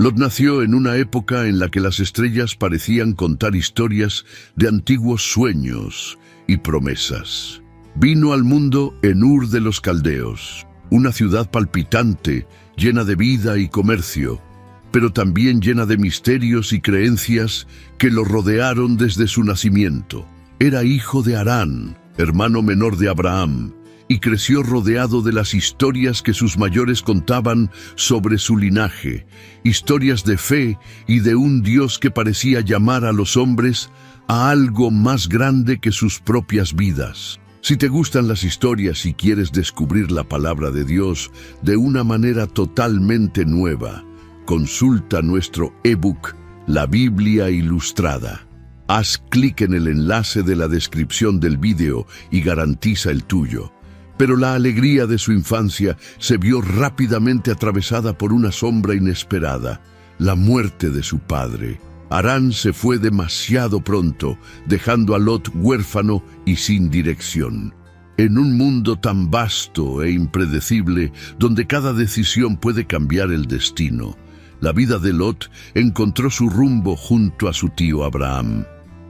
Lot nació en una época en la que las estrellas parecían contar historias de antiguos sueños y promesas. Vino al mundo en Ur de los Caldeos, una ciudad palpitante, llena de vida y comercio, pero también llena de misterios y creencias que lo rodearon desde su nacimiento. Era hijo de Harán, hermano menor de Abraham, y creció rodeado de las historias que sus mayores contaban sobre su linaje, historias de fe y de un Dios que parecía llamar a los hombres a algo más grande que sus propias vidas. Si te gustan las historias y quieres descubrir la palabra de Dios de una manera totalmente nueva, consulta nuestro ebook, La Biblia Ilustrada. Haz clic en el enlace de la descripción del video y garantiza el tuyo. Pero la alegría de su infancia se vio rápidamente atravesada por una sombra inesperada, la muerte de su padre. Harán se fue demasiado pronto, dejando a Lot huérfano y sin dirección. En un mundo tan vasto e impredecible, donde cada decisión puede cambiar el destino, la vida de Lot encontró su rumbo junto a su tío Abraham.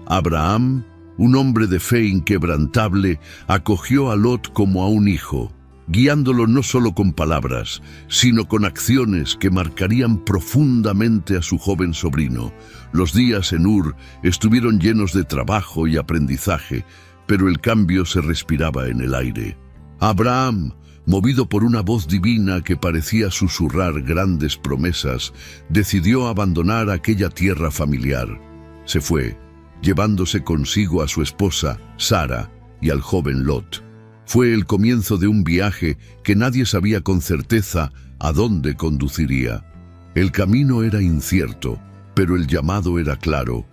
Abraham, un hombre de fe inquebrantable, acogió a Lot como a un hijo, guiándolo no solo con palabras, sino con acciones que marcarían profundamente a su joven sobrino. Los días en Ur estuvieron llenos de trabajo y aprendizaje, pero el cambio se respiraba en el aire. Abraham, movido por una voz divina que parecía susurrar grandes promesas, decidió abandonar aquella tierra familiar. Se fue, llevándose consigo a su esposa, Sara, y al joven Lot. Fue el comienzo de un viaje que nadie sabía con certeza a dónde conduciría. El camino era incierto, pero el llamado era claro.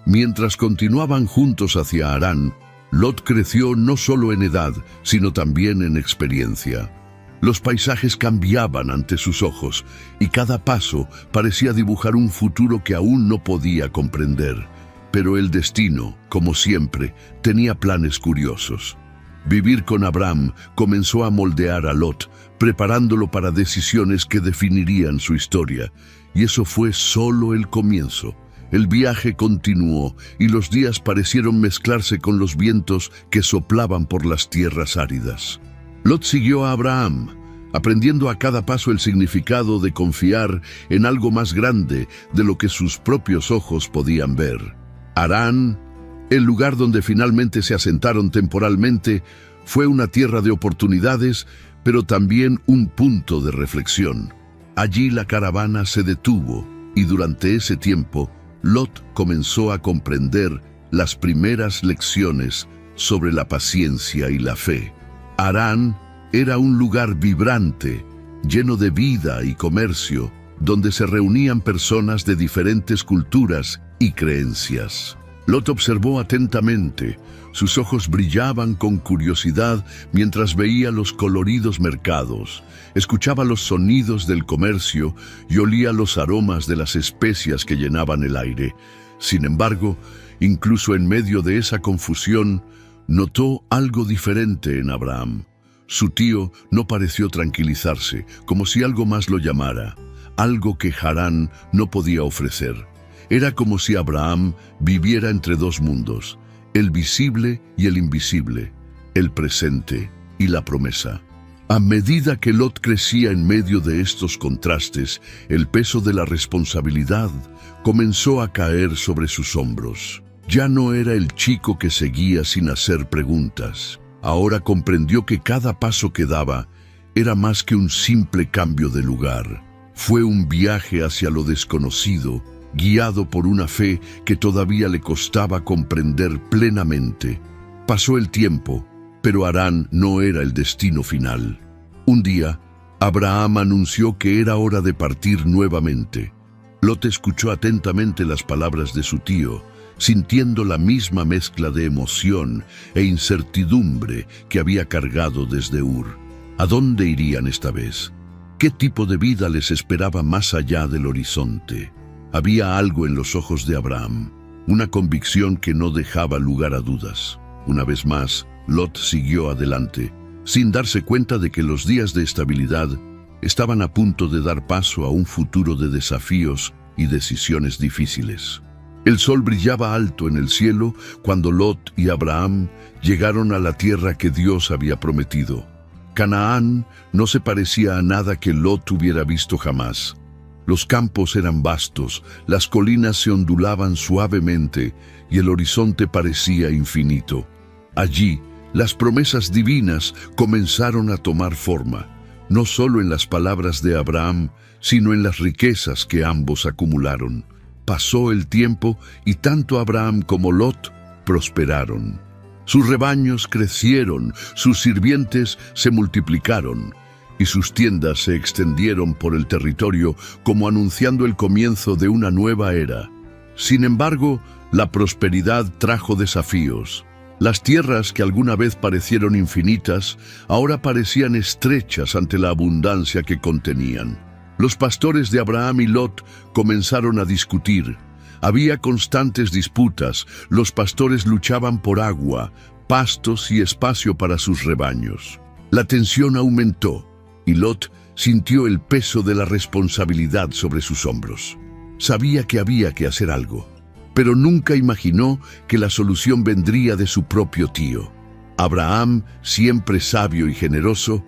Mientras continuaban juntos hacia Harán, Lot creció no solo en edad, sino también en experiencia. Los paisajes cambiaban ante sus ojos, y cada paso parecía dibujar un futuro que aún no podía comprender. Pero el destino, como siempre, tenía planes curiosos. Vivir con Abraham comenzó a moldear a Lot, preparándolo para decisiones que definirían su historia. Y eso fue solo el comienzo. El viaje continuó y los días parecieron mezclarse con los vientos que soplaban por las tierras áridas. Lot siguió a Abraham, aprendiendo a cada paso el significado de confiar en algo más grande de lo que sus propios ojos podían ver. Harán, el lugar donde finalmente se asentaron temporalmente, fue una tierra de oportunidades, pero también un punto de reflexión. Allí la caravana se detuvo y durante ese tiempo, Lot comenzó a comprender las primeras lecciones sobre la paciencia y la fe. Harán era un lugar vibrante, lleno de vida y comercio, donde se reunían personas de diferentes culturas y creencias. Lot observó atentamente. Sus ojos brillaban con curiosidad mientras veía los coloridos mercados, escuchaba los sonidos del comercio y olía los aromas de las especias que llenaban el aire. Sin embargo, incluso en medio de esa confusión, notó algo diferente en Abraham. Su tío no pareció tranquilizarse, como si algo más lo llamara, algo que Harán no podía ofrecer. Era como si Abraham viviera entre dos mundos, el visible y el invisible, el presente y la promesa. A medida que Lot crecía en medio de estos contrastes, el peso de la responsabilidad comenzó a caer sobre sus hombros. Ya no era el chico que seguía sin hacer preguntas. Ahora comprendió que cada paso que daba era más que un simple cambio de lugar. Fue un viaje hacia lo desconocido, guiado por una fe que todavía le costaba comprender plenamente. Pasó el tiempo, pero Harán no era el destino final. Un día, Abraham anunció que era hora de partir nuevamente. Lot escuchó atentamente las palabras de su tío, sintiendo la misma mezcla de emoción e incertidumbre que había cargado desde Ur. ¿A dónde irían esta vez? ¿Qué tipo de vida les esperaba más allá del horizonte? Había algo en los ojos de Abraham, una convicción que no dejaba lugar a dudas. Una vez más, Lot siguió adelante, sin darse cuenta de que los días de estabilidad estaban a punto de dar paso a un futuro de desafíos y decisiones difíciles. El sol brillaba alto en el cielo cuando Lot y Abraham llegaron a la tierra que Dios había prometido. Canaán no se parecía a nada que Lot hubiera visto jamás. Los campos eran vastos, las colinas se ondulaban suavemente y el horizonte parecía infinito. Allí, las promesas divinas comenzaron a tomar forma, no solo en las palabras de Abraham, sino en las riquezas que ambos acumularon. Pasó el tiempo y tanto Abraham como Lot prosperaron. Sus rebaños crecieron, sus sirvientes se multiplicaron y sus tiendas se extendieron por el territorio como anunciando el comienzo de una nueva era. Sin embargo, la prosperidad trajo desafíos. Las tierras que alguna vez parecieron infinitas, ahora parecían estrechas ante la abundancia que contenían. Los pastores de Abraham y Lot comenzaron a discutir. Había constantes disputas, los pastores luchaban por agua, pastos y espacio para sus rebaños. La tensión aumentó y Lot sintió el peso de la responsabilidad sobre sus hombros. Sabía que había que hacer algo, pero nunca imaginó que la solución vendría de su propio tío. Abraham, siempre sabio y generoso,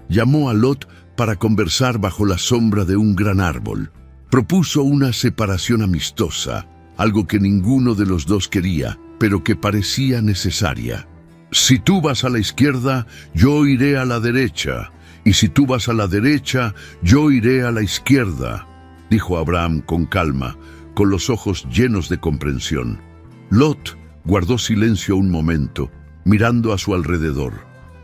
llamó a Lot para conversar bajo la sombra de un gran árbol. Propuso una separación amistosa, algo que ninguno de los dos quería, pero que parecía necesaria. Si tú vas a la izquierda, yo iré a la derecha, y si tú vas a la derecha, yo iré a la izquierda, dijo Abraham con calma, con los ojos llenos de comprensión. Lot guardó silencio un momento, mirando a su alrededor.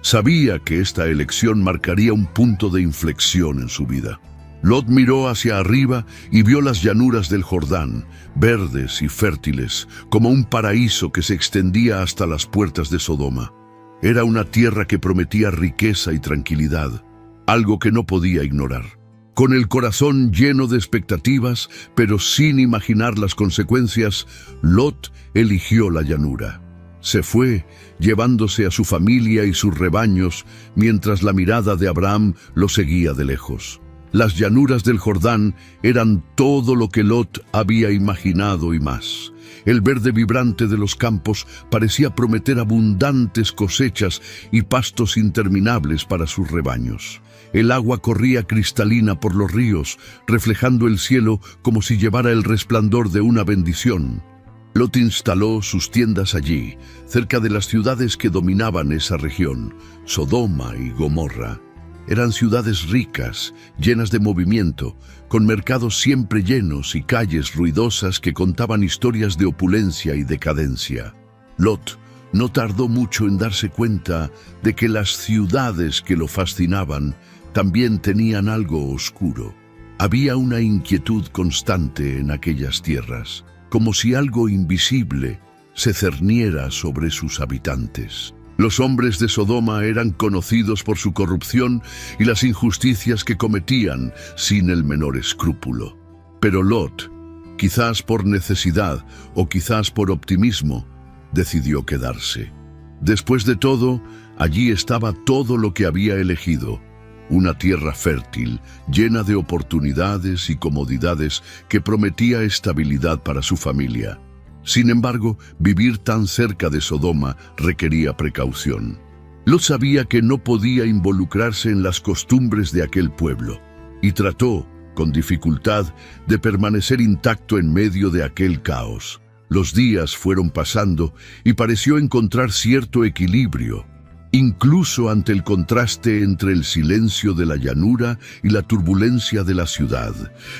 Sabía que esta elección marcaría un punto de inflexión en su vida. Lot miró hacia arriba y vio las llanuras del Jordán, verdes y fértiles, como un paraíso que se extendía hasta las puertas de Sodoma. Era una tierra que prometía riqueza y tranquilidad, algo que no podía ignorar. Con el corazón lleno de expectativas, pero sin imaginar las consecuencias, Lot eligió la llanura. Se fue, llevándose a su familia y sus rebaños, mientras la mirada de Abraham lo seguía de lejos. Las llanuras del Jordán eran todo lo que Lot había imaginado y más. El verde vibrante de los campos parecía prometer abundantes cosechas y pastos interminables para sus rebaños. El agua corría cristalina por los ríos, reflejando el cielo como si llevara el resplandor de una bendición. Lot instaló sus tiendas allí, cerca de las ciudades que dominaban esa región, Sodoma y Gomorra. Eran ciudades ricas, llenas de movimiento, con mercados siempre llenos y calles ruidosas que contaban historias de opulencia y decadencia. Lot no tardó mucho en darse cuenta de que las ciudades que lo fascinaban también tenían algo oscuro. Había una inquietud constante en aquellas tierras, como si algo invisible se cerniera sobre sus habitantes. Los hombres de Sodoma eran conocidos por su corrupción y las injusticias que cometían sin el menor escrúpulo. Pero Lot, quizás por necesidad o quizás por optimismo, decidió quedarse. Después de todo, allí estaba todo lo que había elegido: una tierra fértil, llena de oportunidades y comodidades que prometía estabilidad para su familia. Sin embargo, vivir tan cerca de Sodoma requería precaución. Lot sabía que no podía involucrarse en las costumbres de aquel pueblo, y trató, con dificultad, de permanecer intacto en medio de aquel caos. Los días fueron pasando y pareció encontrar cierto equilibrio, incluso ante el contraste entre el silencio de la llanura y la turbulencia de la ciudad.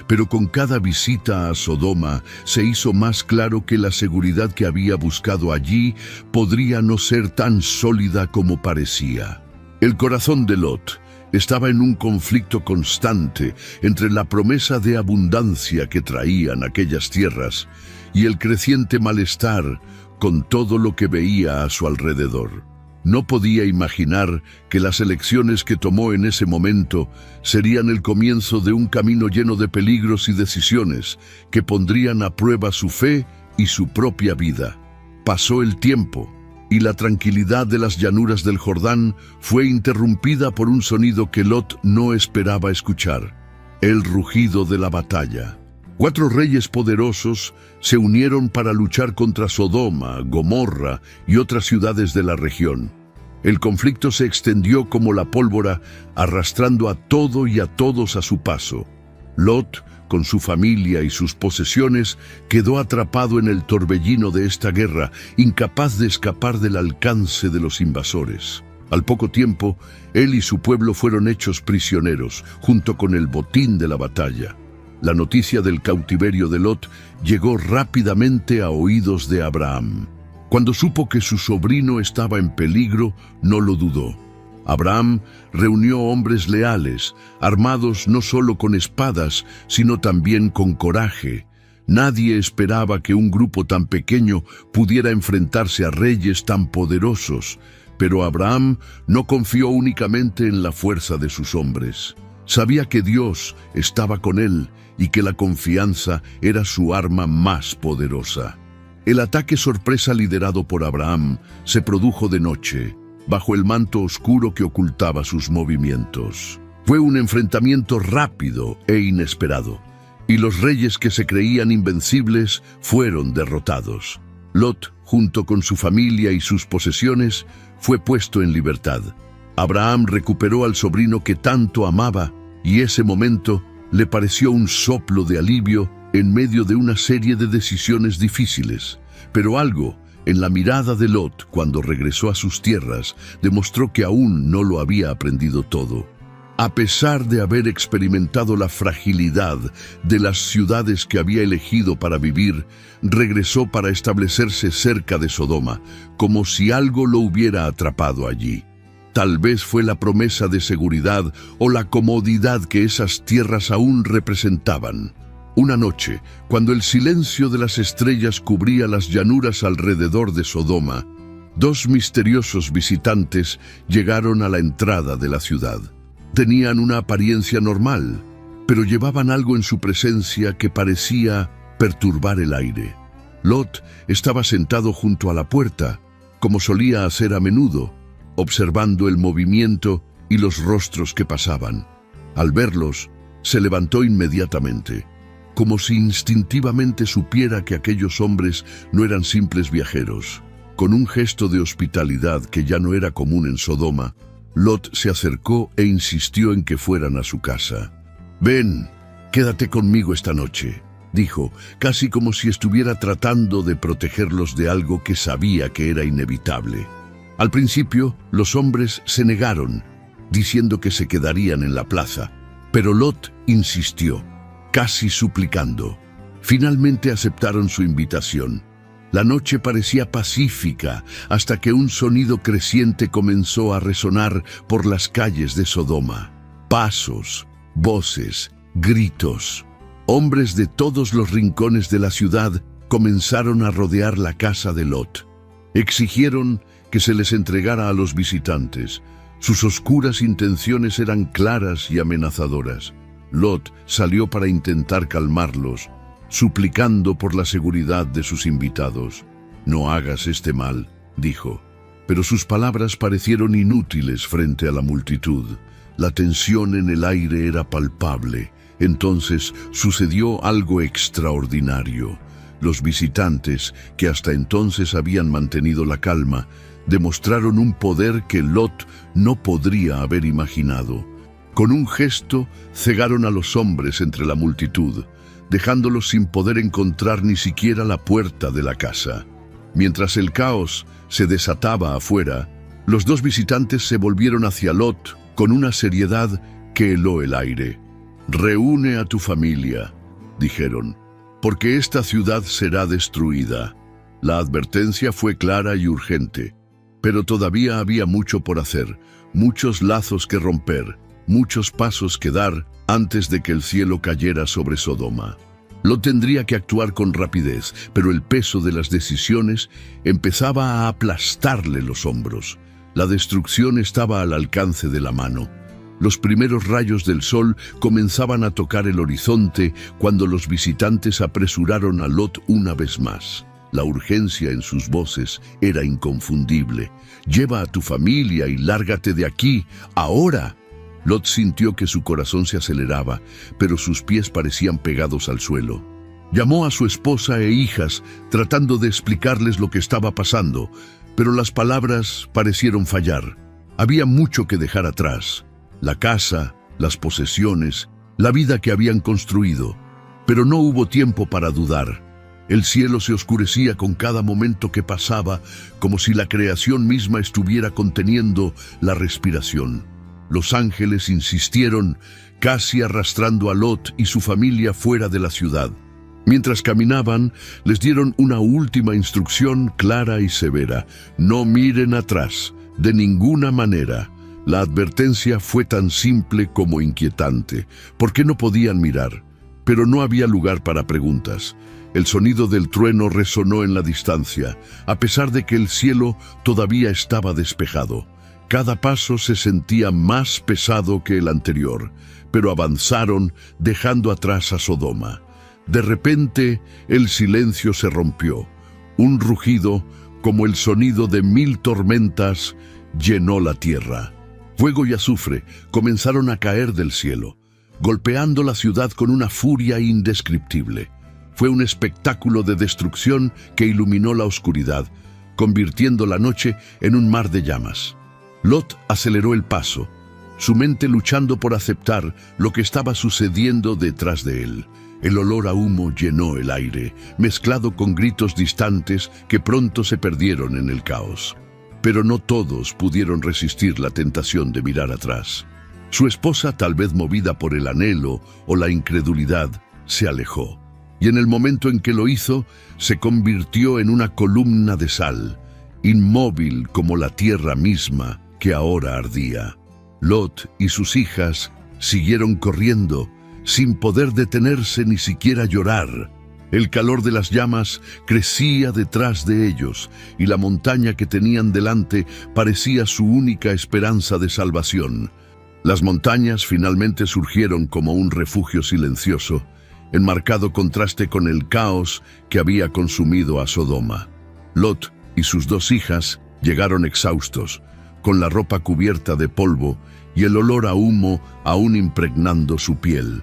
Pero con cada visita a Sodoma se hizo más claro que la seguridad que había buscado allí podría no ser tan sólida como parecía. El corazón de Lot estaba en un conflicto constante entre la promesa de abundancia que traían aquellas tierras y el creciente malestar con todo lo que veía a su alrededor. No podía imaginar que las elecciones que tomó en ese momento serían el comienzo de un camino lleno de peligros y decisiones que pondrían a prueba su fe y su propia vida. Pasó el tiempo y la tranquilidad de las llanuras del Jordán fue interrumpida por un sonido que Lot no esperaba escuchar: el rugido de la batalla. 4 reyes poderosos se unieron para luchar contra Sodoma, Gomorra y otras ciudades de la región. El conflicto se extendió como la pólvora, arrastrando a todo y a todos a su paso. Lot, con su familia y sus posesiones, quedó atrapado en el torbellino de esta guerra, incapaz de escapar del alcance de los invasores. Al poco tiempo, él y su pueblo fueron hechos prisioneros, junto con el botín de la batalla. La noticia del cautiverio de Lot llegó rápidamente a oídos de Abraham. Cuando supo que su sobrino estaba en peligro, no lo dudó. Abraham reunió hombres leales, armados no solo con espadas, sino también con coraje. Nadie esperaba que un grupo tan pequeño pudiera enfrentarse a reyes tan poderosos, pero Abraham no confió únicamente en la fuerza de sus hombres. Sabía que Dios estaba con él y que la confianza era su arma más poderosa. El ataque sorpresa liderado por Abraham se produjo de noche, bajo el manto oscuro que ocultaba sus movimientos. Fue un enfrentamiento rápido e inesperado, y los reyes que se creían invencibles fueron derrotados. Lot, junto con su familia y sus posesiones, fue puesto en libertad. Abraham recuperó al sobrino que tanto amaba, y ese momento le pareció un soplo de alivio en medio de una serie de decisiones difíciles. Pero algo en la mirada de Lot, cuando regresó a sus tierras, demostró que aún no lo había aprendido todo. A pesar de haber experimentado la fragilidad de las ciudades que había elegido para vivir, regresó para establecerse cerca de Sodoma, como si algo lo hubiera atrapado allí. Tal vez fue la promesa de seguridad o la comodidad que esas tierras aún representaban. Una noche, cuando el silencio de las estrellas cubría las llanuras alrededor de Sodoma, 2 misteriosos visitantes llegaron a la entrada de la ciudad. Tenían una apariencia normal, pero llevaban algo en su presencia que parecía perturbar el aire. Lot estaba sentado junto a la puerta, como solía hacer a menudo, observando el movimiento y los rostros que pasaban. Al verlos, se levantó inmediatamente, como si instintivamente supiera que aquellos hombres no eran simples viajeros. Con un gesto de hospitalidad que ya no era común en Sodoma, Lot se acercó e insistió en que fueran a su casa. «Ven, quédate conmigo esta noche», dijo, casi como si estuviera tratando de protegerlos de algo que sabía que era inevitable. Al principio, los hombres se negaron, diciendo que se quedarían en la plaza, pero Lot insistió, casi suplicando. Finalmente aceptaron su invitación. La noche parecía pacífica hasta que un sonido creciente comenzó a resonar por las calles de Sodoma. Pasos, voces, gritos. Hombres de todos los rincones de la ciudad comenzaron a rodear la casa de Lot. Exigieron que se les entregara a los visitantes. Sus oscuras intenciones eran claras y amenazadoras. Lot salió para intentar calmarlos, suplicando por la seguridad de sus invitados. «No hagas este mal», dijo. Pero sus palabras parecieron inútiles frente a la multitud. La tensión en el aire era palpable. Entonces sucedió algo extraordinario. Los visitantes, que hasta entonces habían mantenido la calma, demostraron un poder que Lot no podría haber imaginado. Con un gesto, cegaron a los hombres entre la multitud, dejándolos sin poder encontrar ni siquiera la puerta de la casa. Mientras el caos se desataba afuera, los 2 visitantes se volvieron hacia Lot con una seriedad que heló el aire. «Reúne a tu familia», dijeron, «porque esta ciudad será destruida». La advertencia fue clara y urgente, pero todavía había mucho por hacer, muchos lazos que romper, muchos pasos que dar antes de que el cielo cayera sobre Sodoma. Lot tendría que actuar con rapidez, pero el peso de las decisiones empezaba a aplastarle los hombros. La destrucción estaba al alcance de la mano. Los primeros rayos del sol comenzaban a tocar el horizonte cuando los visitantes apresuraron a Lot una vez más. La urgencia en sus voces era inconfundible. «Lleva a tu familia y lárgate de aquí, ahora». Lot sintió que su corazón se aceleraba, pero sus pies parecían pegados al suelo. Llamó a su esposa e hijas, tratando de explicarles lo que estaba pasando, pero las palabras parecieron fallar. Había mucho que dejar atrás: la casa, las posesiones, la vida que habían construido. Pero no hubo tiempo para dudar. El cielo se oscurecía con cada momento que pasaba, como si la creación misma estuviera conteniendo la respiración. Los ángeles insistieron, casi arrastrando a Lot y su familia fuera de la ciudad. Mientras caminaban, les dieron una última instrucción clara y severa: no miren atrás, de ninguna manera. La advertencia fue tan simple como inquietante, porque no podían mirar. Pero no había lugar para preguntas. El sonido del trueno resonó en la distancia, a pesar de que el cielo todavía estaba despejado. Cada paso se sentía más pesado que el anterior, pero avanzaron, dejando atrás a Sodoma. De repente, el silencio se rompió. Un rugido, como el sonido de 1000 tormentas, llenó la tierra. Fuego y azufre comenzaron a caer del cielo, golpeando la ciudad con una furia indescriptible. Fue un espectáculo de destrucción que iluminó la oscuridad, convirtiendo la noche en un mar de llamas. Lot aceleró el paso, su mente luchando por aceptar lo que estaba sucediendo detrás de él. El olor a humo llenó el aire, mezclado con gritos distantes que pronto se perdieron en el caos. Pero no todos pudieron resistir la tentación de mirar atrás. Su esposa, tal vez movida por el anhelo o la incredulidad, se alejó. Y en el momento en que lo hizo, se convirtió en una columna de sal, inmóvil como la tierra misma que ahora ardía. Lot y sus hijas siguieron corriendo, sin poder detenerse ni siquiera llorar. El calor de las llamas crecía detrás de ellos, y la montaña que tenían delante parecía su única esperanza de salvación. Las montañas finalmente surgieron como un refugio silencioso, en marcado contraste con el caos que había consumido a Sodoma. Lot y sus 2 hijas llegaron exhaustos, con la ropa cubierta de polvo y el olor a humo aún impregnando su piel.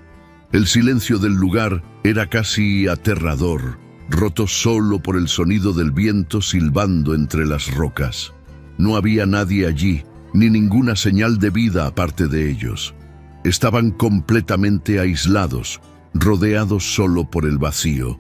El silencio del lugar era casi aterrador, roto solo por el sonido del viento silbando entre las rocas. No había nadie allí, ni ninguna señal de vida aparte de ellos. Estaban completamente aislados, rodeados solo por el vacío.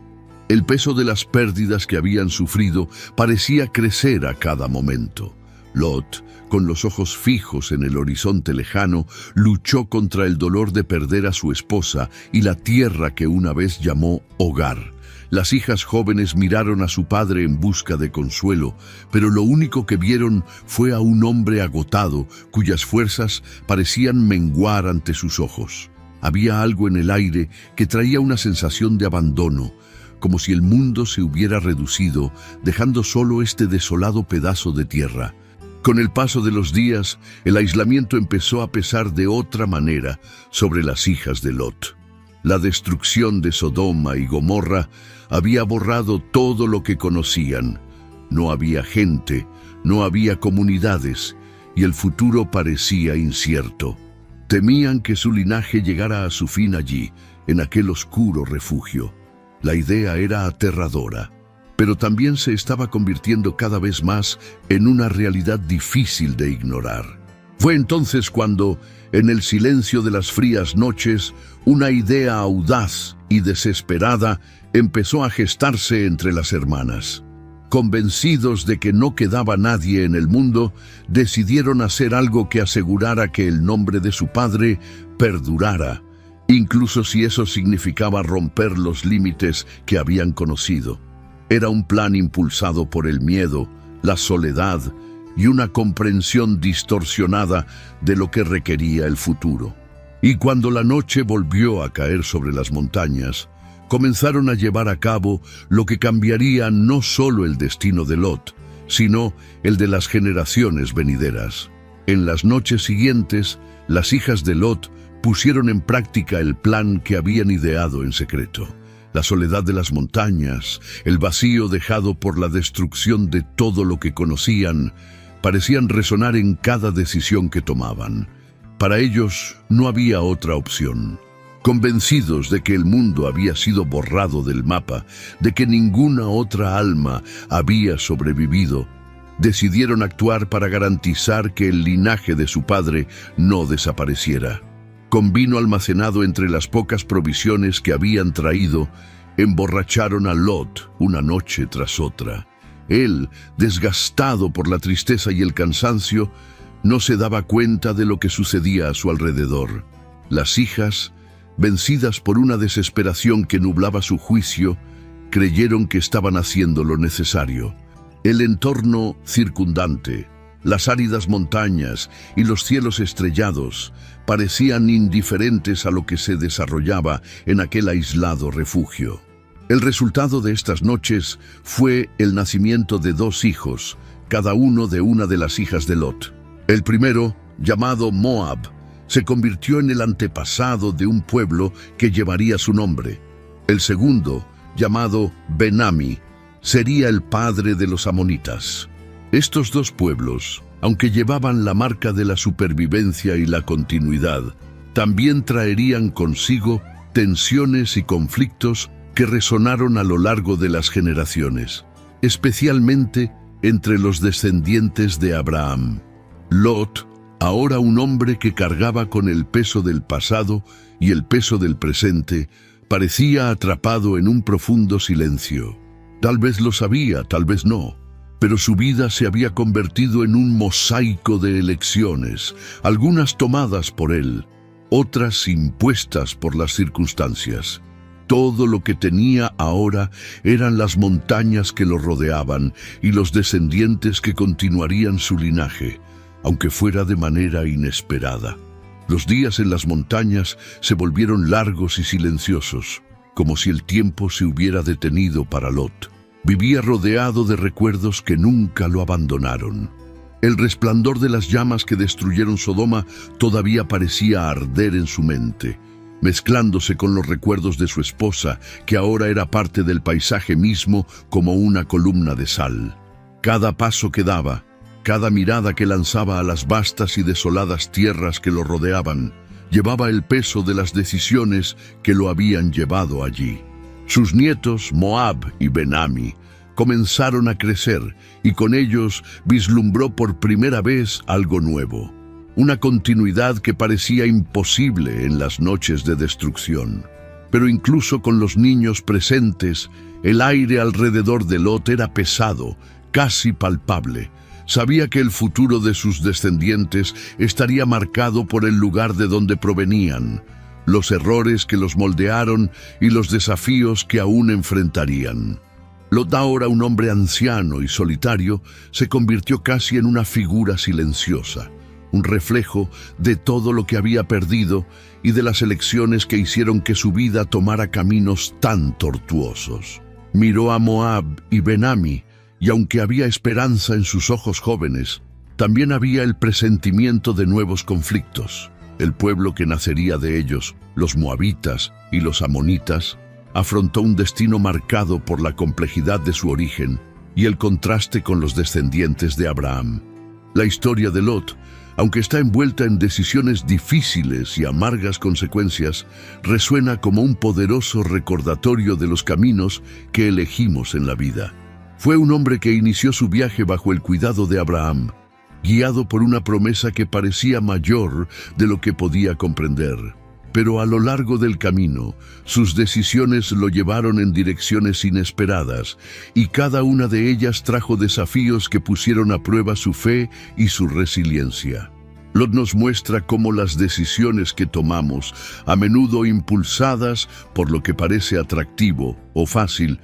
El peso de las pérdidas que habían sufrido parecía crecer a cada momento. Lot, con los ojos fijos en el horizonte lejano, luchó contra el dolor de perder a su esposa y la tierra que una vez llamó hogar. Las hijas jóvenes miraron a su padre en busca de consuelo, pero lo único que vieron fue a un hombre agotado, cuyas fuerzas parecían menguar ante sus ojos. Había algo en el aire que traía una sensación de abandono, como si el mundo se hubiera reducido, dejando solo este desolado pedazo de tierra. Con el paso de los días, el aislamiento empezó a pesar de otra manera sobre las hijas de Lot. La destrucción de Sodoma y Gomorra había borrado todo lo que conocían. No había gente, no había comunidades, y el futuro parecía incierto. Temían que su linaje llegara a su fin allí, en aquel oscuro refugio. La idea era aterradora, pero también se estaba convirtiendo cada vez más en una realidad difícil de ignorar. Fue entonces cuando, en el silencio de las frías noches, una idea audaz y desesperada empezó a gestarse entre las hermanas. Convencidos de que no quedaba nadie en el mundo, decidieron hacer algo que asegurara que el nombre de su padre perdurara, incluso si eso significaba romper los límites que habían conocido. Era un plan impulsado por el miedo, la soledad y una comprensión distorsionada de lo que requería el futuro. Y cuando la noche volvió a caer sobre las montañas, comenzaron a llevar a cabo lo que cambiaría no solo el destino de Lot, sino el de las generaciones venideras. En las noches siguientes, las hijas de Lot pusieron en práctica el plan que habían ideado en secreto. La soledad de las montañas, el vacío dejado por la destrucción de todo lo que conocían, parecían resonar en cada decisión que tomaban. Para ellos no había otra opción. Convencidos de que el mundo había sido borrado del mapa, de que ninguna otra alma había sobrevivido, decidieron actuar para garantizar que el linaje de su padre no desapareciera. Con vino almacenado entre las pocas provisiones que habían traído, emborracharon a Lot una noche tras otra. Él, desgastado por la tristeza y el cansancio, no se daba cuenta de lo que sucedía a su alrededor. Las hijas, vencidas por una desesperación que nublaba su juicio, creyeron que estaban haciendo lo necesario. El entorno circundante, las áridas montañas y los cielos estrellados parecían indiferentes a lo que se desarrollaba en aquel aislado refugio. El resultado de estas noches fue el nacimiento de 2 hijos, cada uno de una de las hijas de Lot. El primero, llamado Moab, se convirtió en el antepasado de un pueblo que llevaría su nombre. El segundo, llamado Ben-Ammi, sería el padre de los amonitas. Estos 2 pueblos, aunque llevaban la marca de la supervivencia y la continuidad, también traerían consigo tensiones y conflictos que resonaron a lo largo de las generaciones, especialmente entre los descendientes de Abraham. Lot, ahora un hombre que cargaba con el peso del pasado y el peso del presente, parecía atrapado en un profundo silencio. Tal vez lo sabía, tal vez no, pero su vida se había convertido en un mosaico de elecciones, algunas tomadas por él, otras impuestas por las circunstancias. Todo lo que tenía ahora eran las montañas que lo rodeaban y los descendientes que continuarían su linaje, aunque fuera de manera inesperada. Los días en las montañas se volvieron largos y silenciosos, como si el tiempo se hubiera detenido para Lot. Vivía rodeado de recuerdos que nunca lo abandonaron. El resplandor de las llamas que destruyeron Sodoma todavía parecía arder en su mente, mezclándose con los recuerdos de su esposa, que ahora era parte del paisaje mismo como una columna de sal. Cada paso que daba, cada mirada que lanzaba a las vastas y desoladas tierras que lo rodeaban, llevaba el peso de las decisiones que lo habían llevado allí. Sus nietos, Moab y Ben-Ammi, comenzaron a crecer y con ellos vislumbró por primera vez algo nuevo, una continuidad que parecía imposible en las noches de destrucción. Pero incluso con los niños presentes, el aire alrededor de Lot era pesado, casi palpable. Sabía que el futuro de sus descendientes estaría marcado por el lugar de donde provenían, los errores que los moldearon y los desafíos que aún enfrentarían. Lot, ahora un hombre anciano y solitario, se convirtió casi en una figura silenciosa, un reflejo de todo lo que había perdido y de las elecciones que hicieron que su vida tomara caminos tan tortuosos. Miró a Moab y Ben-Ammi, y aunque había esperanza en sus ojos jóvenes, también había el presentimiento de nuevos conflictos. El pueblo que nacería de ellos, los moabitas y los amonitas, afrontó un destino marcado por la complejidad de su origen y el contraste con los descendientes de Abraham. La historia de Lot, aunque está envuelta en decisiones difíciles y amargas consecuencias, resuena como un poderoso recordatorio de los caminos que elegimos en la vida. Fue un hombre que inició su viaje bajo el cuidado de Abraham, guiado por una promesa que parecía mayor de lo que podía comprender. Pero a lo largo del camino, sus decisiones lo llevaron en direcciones inesperadas, y cada una de ellas trajo desafíos que pusieron a prueba su fe y su resiliencia. Lot nos muestra cómo las decisiones que tomamos, a menudo impulsadas por lo que parece atractivo o fácil,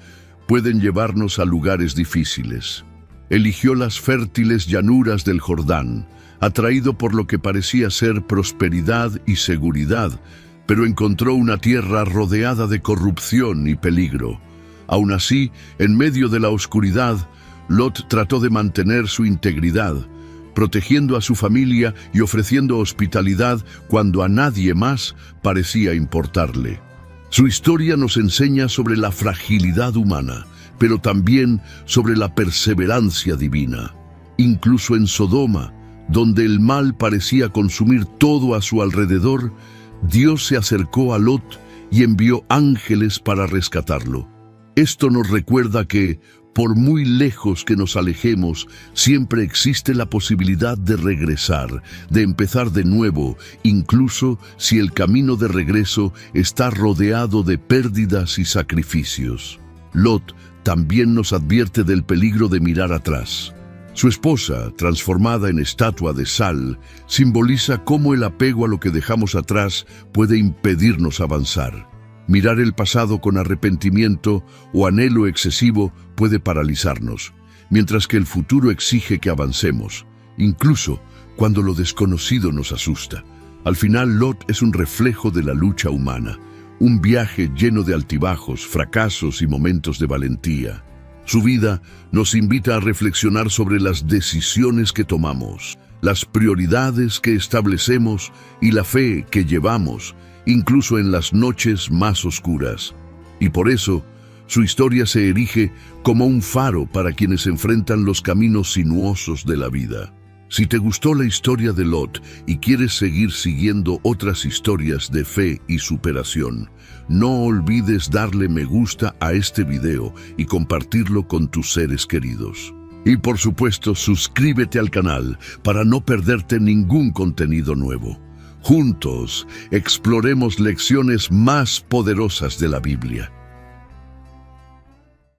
pueden llevarnos a lugares difíciles. Eligió las fértiles llanuras del Jordán, atraído por lo que parecía ser prosperidad y seguridad, pero encontró una tierra rodeada de corrupción y peligro. Aún así, en medio de la oscuridad, Lot trató de mantener su integridad, protegiendo a su familia y ofreciendo hospitalidad cuando a nadie más parecía importarle. Su historia nos enseña sobre la fragilidad humana, pero también sobre la perseverancia divina. Incluso en Sodoma, donde el mal parecía consumir todo a su alrededor, Dios se acercó a Lot y envió ángeles para rescatarlo. Esto nos recuerda que, por muy lejos que nos alejemos, siempre existe la posibilidad de regresar, de empezar de nuevo, incluso si el camino de regreso está rodeado de pérdidas y sacrificios. Lot también nos advierte del peligro de mirar atrás. Su esposa, transformada en estatua de sal, simboliza cómo el apego a lo que dejamos atrás puede impedirnos avanzar. Mirar el pasado con arrepentimiento o anhelo excesivo puede paralizarnos, mientras que el futuro exige que avancemos, incluso cuando lo desconocido nos asusta. Al final, Lot es un reflejo de la lucha humana, un viaje lleno de altibajos, fracasos y momentos de valentía. Su vida nos invita a reflexionar sobre las decisiones que tomamos, las prioridades que establecemos y la fe que llevamos, incluso en las noches más oscuras. Y por eso, su historia se erige como un faro para quienes enfrentan los caminos sinuosos de la vida. Si te gustó la historia de Lot y quieres seguir siguiendo otras historias de fe y superación, no olvides darle me gusta a este video y compartirlo con tus seres queridos. Y por supuesto, suscríbete al canal para no perderte ningún contenido nuevo. Juntos, exploremos lecciones más poderosas de la Biblia.